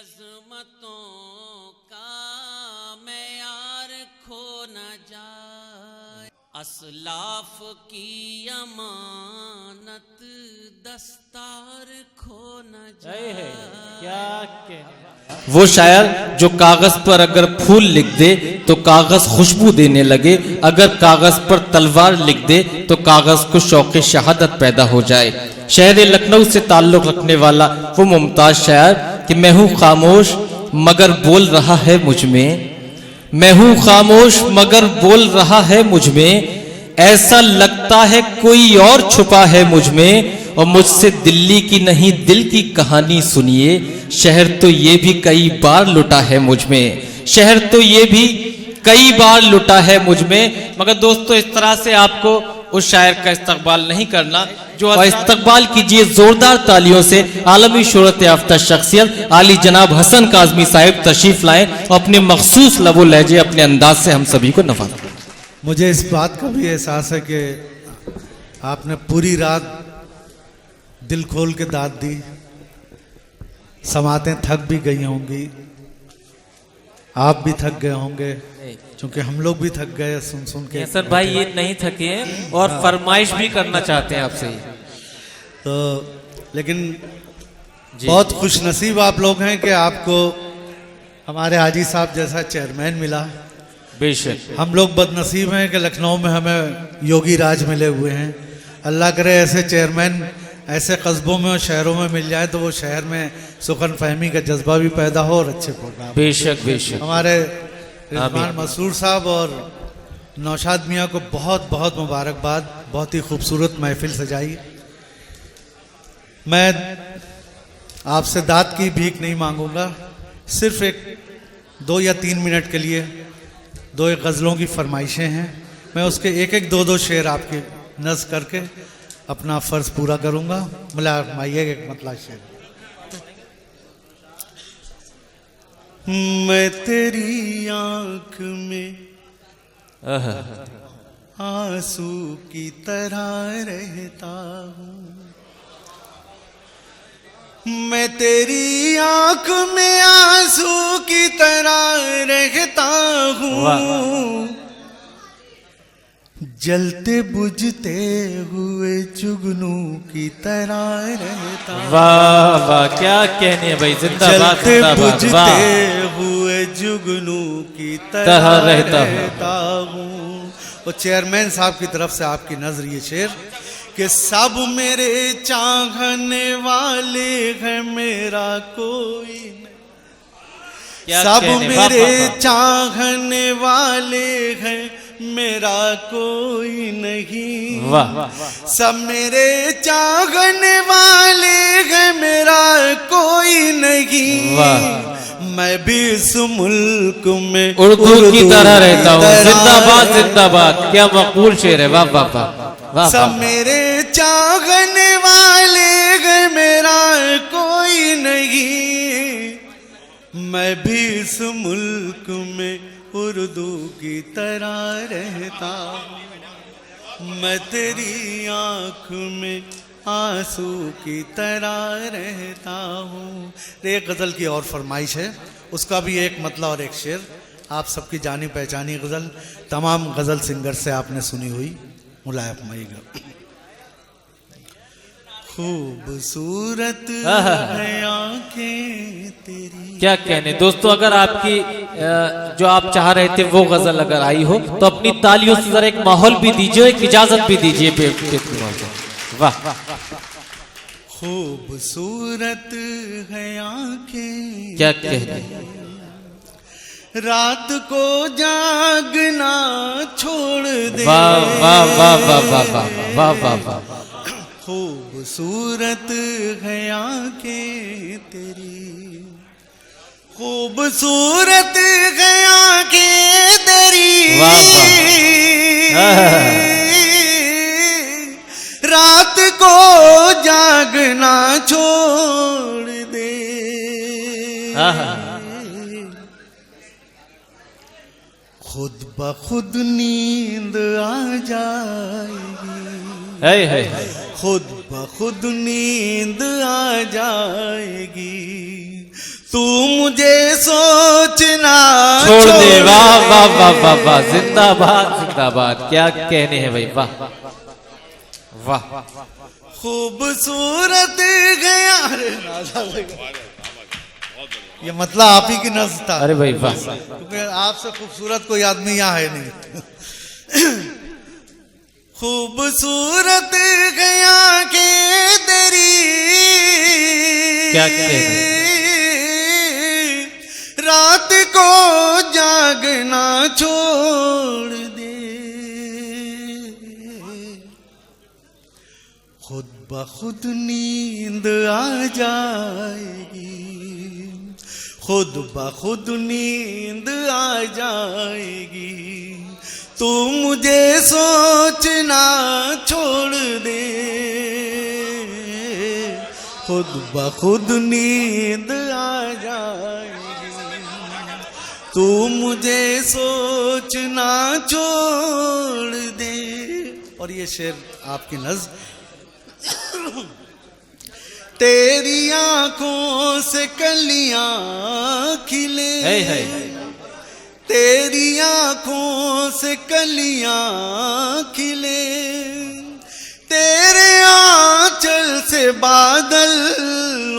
अज़मतों का मेयार खो न जाए, असलाफ की अमानत दस्तार खो न जाए। वो शायर जो कागज पर अगर फूल लिख दे तो कागज खुशबू देने लगे, अगर कागज पर तलवार लिख दे तो कागज को शौक़े शहादत पैदा हो जाए। शहर लखनऊ से ताल्लुक़ रखने वाला वो मुमताज शायर कि मैं हूँ खामोश मगर बोल रहा है मुझ में, मैं हूँ खामोश मगर बोल रहा है मुझ में, ऐसा लगता है कोई और छुपा है मुझ में, और मुझसे दिल्ली की नहीं दिल की कहानी सुनिए, शहर तो ये भी कई बार लुटा है मुझ में, शहर तो ये भी कई बार लुटा है मुझ में। मगर दोस्तों इस तरह से आपको उस शायर का इस्तकबाल नहीं करना जो, और इस्तकबाल कीजिए जोरदार तालियों से आलमी शोहरत याफ्ता शख्सियत आली जनाब हसन काज़मी साहिब तशरीफ लाएं और अपने मखसूस लबो लहजे अपने अंदाज से हम सभी को नवाजें। मुझे इस बात का भी एहसास है कि आपने पूरी रात दिल खोल के दाद दी, समातें थक भी गई होंगी, आप भी थक गए होंगे, क्योंकि हम लोग भी थक गए सुन सुन के। सर भाई ये नहीं थके हैं और फरमाइश भी करना चाहते हैं आपसे, तो लेकिन बहुत खुश नसीब आप लोग हैं कि आपको हमारे हाजी साहब जैसा चेयरमैन मिला। बेशक हम लोग बदनसीब हैं कि लखनऊ में हमें योगी राज मिले हुए हैं। अल्लाह करे ऐसे चेयरमैन ऐसे कस्बों में और शहरों में मिल जाए तो वो शहर में सुकन फहमी का जज्बा भी पैदा हो और अच्छे प्रोग्राम। बेशक बेशक। हमारे रिजवान मसूर साहब और नौशाद मियाँ को बहुत बहुत मुबारकबाद, बहुत ही खूबसूरत महफिल सजाई। मैं आपसे दाद की भीख नहीं मांगूंगा, सिर्फ एक 2 या 3 मिनट के लिए 2 गज़लों की फरमाइशें हैं, मैं उसके एक एक 2-2 शेर आपके नज़्म करके अपना फ़र्ज पूरा करूंगा। मुला माइए एक मतलब शेर। मैं तेरी आंख में आंसू की तरह रहता हूँ, मैं तेरी आंख में आंसू की तरह रहता हूँ, जलते बुझते हुए जुगनू की तरह रहता हूँ। वाह वाह क्या कहने हैं भाई, जिंदाबाद जलते जिंदाबाद। बुझते हुए जुगनू की तरह रहता हूँ। और चेयरमैन साहब की तरफ से आपकी नजर ये शेर कि सब मेरे चाहने वाले हैं मेरा कोई नहीं, सब मेरे चाहने वाले हैं मेरा कोई नहीं, सब मेरे चाहने वाले हैं मेरा कोई नहीं, मैं भी इस मुल्क में उर्दू की तरह रहता हूँ। जिंदाबाद जिंदाबाद, क्या मकबूल शेर है। वाह वाह वाह। सब मेरे चाहने वाले हैं मेरा कोई नहीं, मैं भी इस मुल्क में उर्दू की तरह रहता हूँ, मैं तेरी आँख में आंसू की तरह रहता हूँ। एक गज़ल की और फरमाइश है, उसका भी एक मतलब और एक शेर, आप सबकी जानी पहचानी गज़ल, तमाम गज़ल सिंगर से आपने सुनी हुई। मुलायम मईगा खूबसूरत है आंखें तेरी। क्या कहने दोस्तों, अगर आपकी जो आप चाह रहे थे वो गजल अगर आई हो तो अपनी तालियों से जरा एक माहौल भी दीजिए, एक इजाजत भी दीजिए। वाह खूबसूरत है आंखें, क्या कहने, रात को जागना छोड़ दे। वाह वाह वाह वाह वाह वाह वाह वाह। खूबसूरत है आंखें तेरी, खूबसूरत है आंखें तेरी, रात को जागना छोड़ दे, खुद ब खुद नींद आ जाएगी, खुद ब खुद नींद आ जाएगी, तू मुझे सोचना छोड़ दे। वाह वाह वाह वाह वाह, जिंदाबाद जिंदाबाद, क्या कहने हैं भाई, वाह वाह। खूबसूरत गया, अरे ये मतलब आप ही की नज़्म था। अरे भाई वाह, क्योंकि आपसे खूबसूरत कोई आदमी यहाँ है नहीं। खूबसूरत गया के तेरी, क्या कहते हैं? रात को जागना छोड़ दे, खुद ब खुद नींद आ जाएगी, खुद ब खुद नींद आ जाएगी। तू मुझे सोचना छोड़ दे, खुद ब खुद नींद आ जाएगी। तू मुझे सोचना छोड़ दे। और ये शेर आपकी नज़्म। तेरी आंखों से कलियां खिले, तेरी आंखों से कलियां खिले, तेरे आंचल से बादल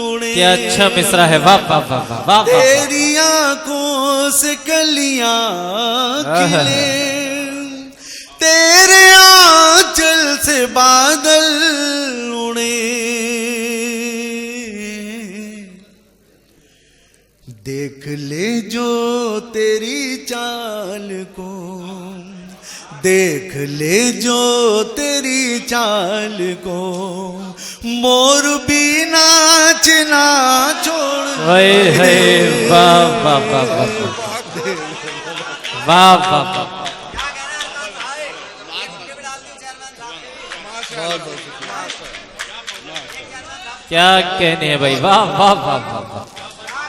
उड़े। क्या अच्छा मिसरा है, वाह वाह वाह वाह वाह। तेरी आंखों से कलियां खिले, तेरे आंचल से बादल उड़े। देख ले जो तेरी चाल को, देख ले जो तेरी चाल को, मोर भी नाचना छोड़। वाह वाह वाह वाह वाह वाह। क्या कहने हैं भाई, वाह वाह वाह वाह वाह,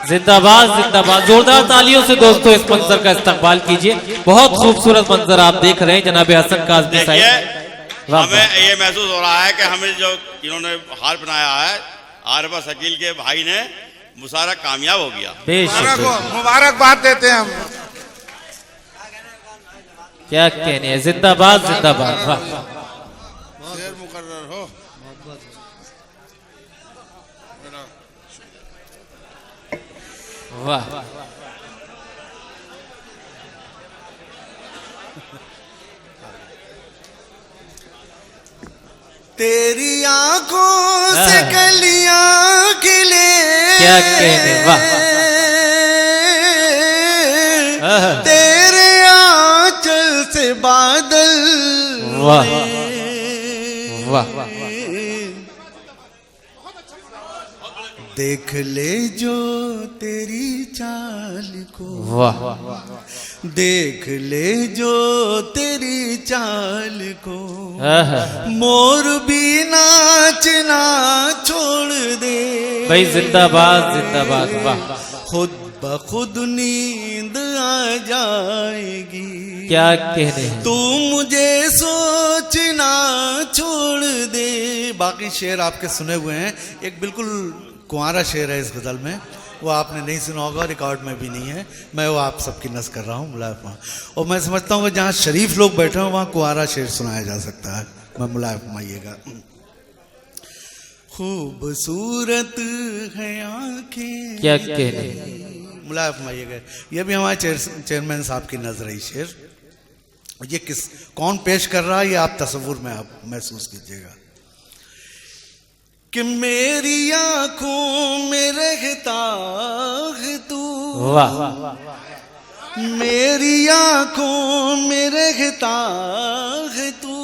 जिंदाबाद जिंदाबाद। जोरदार तालियों से दोस्तों इस मंजर का इस्तकबाल कीजिए। बहुत खूबसूरत मंजर आप देख रहे हैं जनाब हसन काज़मी साहब। हमें ये महसूस हो रहा है कि हमें जो इन्होंने हार बनाया है, आरबा शकील के भाई ने, मुशारा कामयाब हो गया। मुबारकबाद देते हैं हम। क्या कहने हैं, जिंदाबाद जिंदाबाद, वाह मुकर्रर हो। वाह। तेरी आंखों से कलियां खिले, क्या कहने, वाह। तेरे आंचल से बादल, वाह वाह। देख ले जो तेरी चाल को, वाह। देख ले जो तेरी चाल को, मोर भी नाचना छोड़ दे। भाई जिंदाबाद जिंदाबाद, वाह। खुद ब खुद नींद आ जाएगी। क्या कहने हैं, तू मुझे सोचना छोड़ दे। बाकी शेर आपके सुने हुए हैं। एक बिल्कुल कुंवारा शेर है इस गज़ल में, वो आपने नहीं सुना होगा, रिकॉर्ड में भी नहीं है। मैं वो आप सबकी नज़ कर रहा हूँ, मुलायम। और मैं समझता हूँ कि जहाँ शरीफ लोग बैठे हों वहाँ कुंवारा शेर सुनाया जा सकता है। मैं मुलायम आइएगा। खूबसूरत है आँखें, क्या कहने, मुलायम आइएगा। ये भी हमारे चेयरमैन साहब की नज़र है शेर। ये कौन पेश कर रहा है ये आप तसव्वुर में आप महसूस कीजिएगा। कि मेरी आंखों में रहता है तू, वाह। मेरी आंखों में रहता है तू,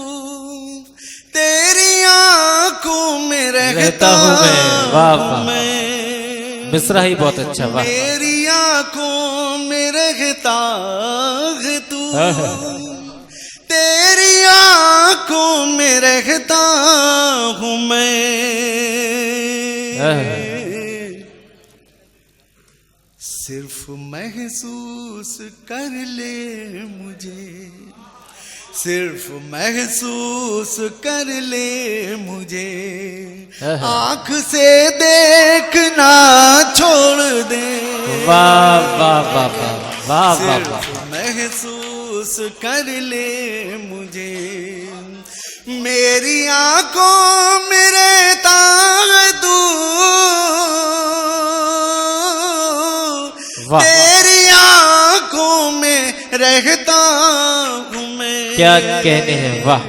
तेरी आंखों में रहता हूँ मैं। मिसरा ही बहुत अच्छा, वाह। मेरी आंखों में रहता है तू, तेरी आंखों में रहता हूँ मैं। सिर्फ महसूस कर ले मुझे, सिर्फ महसूस कर ले मुझे, आँख से देखना छोड़ दे। वाह वाह वाह वाह वाह वाह वाह। सिर्फ महसूस कर ले मुझे, मेरी आंखों में रहता है तू, वाह। तेरी आंखों में रहता हूँ मैं। क्या कहने हैं, वाह।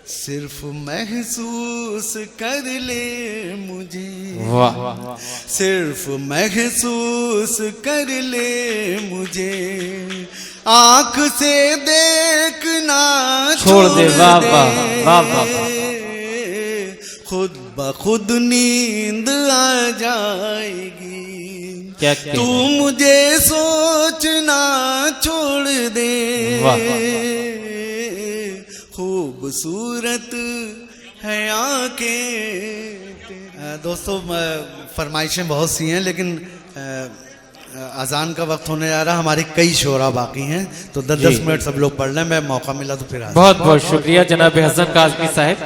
सिर्फ महसूस कर ले मुझे, वाह सिर्फ महसूस कर ले मुझे, आंख से देखना छोड़ दे, वाह वाह वाह वाह। खुद ब खुद नींद आ जाएगी, क्या तू कहने हैं? मुझे सोचना छोड़ दे। खूबसूरत है आंखें। दोस्तों फरमाइशें बहुत सी हैं, लेकिन अजान का वक्त होने जा रहा, हमारी कई शोरा बाकी हैं, तो 10 मिनट सब लोग पढ़ लें, मैं मौका मिला तो फिर बहुत बहुत शुक्रिया जनाब हसन काज़मी साहब।